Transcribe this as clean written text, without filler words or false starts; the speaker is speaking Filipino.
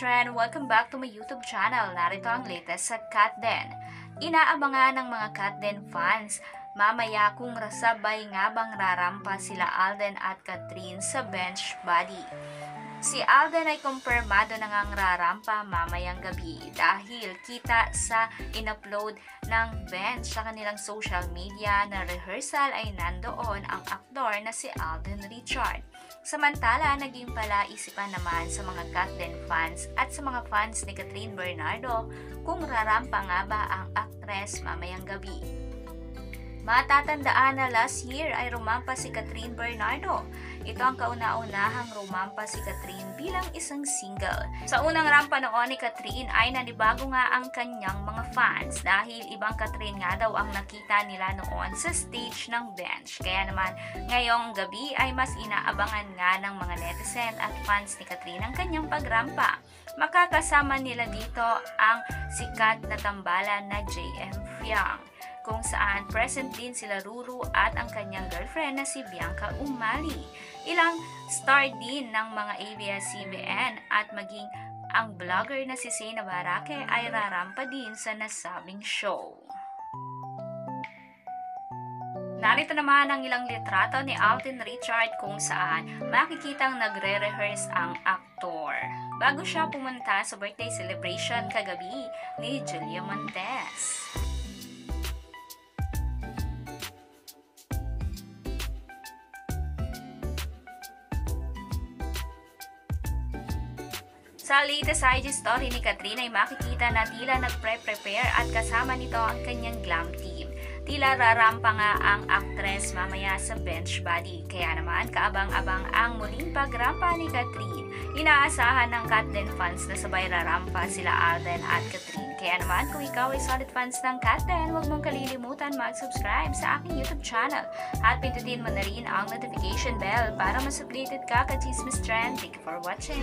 Trend! Welcome back to my YouTube channel. Narito ang latest sa Katden. Inaabangan ng mga Katden fans mamaya kung sabay nga bang rarampa sila Alden at Catherine sa bench body. Si Alden ay kumpirmado na ngang rarampa mamayang gabi dahil kita sa in-upload ng bench sa kanilang social media na rehearsal ay nandoon ang aktor na si Alden Richard. Samantala, naging palaisipan naman sa mga Katden fans at sa mga fans ni Catherine Bernardo kung rarampa nga ba ang aktres mamayang gabi. Matatandaan na last year ay rumampa si Catherine Bernardo. Ito ang kauna-unahang rumampa si Catherine bilang isang single. Sa unang rampa noon ni Catherine ay nanibago nga ang kanyang mga fans dahil ibang Catherine nga daw ang nakita nila noon sa stage ng bench. Kaya naman ngayong gabi ay mas inaabangan nga ng mga netizen at fans ni Catherine ang kanyang pagrampa. Makakasama nila dito ang sikat na tambalan na JM Fiang, kung saan present din sila Ruru at ang kanyang girlfriend na si Bianca Umali. Ilang star din ng mga ABS-CBN at maging ang vlogger na si Sena Barake ay rarampa din sa nasabing show. Narito naman ang ilang litrato ni Alden Richard kung saan makikitang nagre-rehearse ang aktor bago siya pumunta sa birthday celebration kagabi ni Julia Montes. Sa latest IG story ni Catherine ay makikita na tila nagpre-prepare at kasama nito ang kanyang glam team. Tila rarampa nga ang actress mamaya sa bench body. Kaya naman kaabang-abang ang muling pagrampa ni Catherine. Inaasahan ng Katden fans na sabay rarampa sila Alden at Catherine. Kaya naman kung ikaw ay solid fans ng Katden, huwag mong kalilimutan mag-subscribe sa aking YouTube channel at pindutin mo na rin ang notification bell para mas updated ka ka Chismis Trend. Thank you for watching.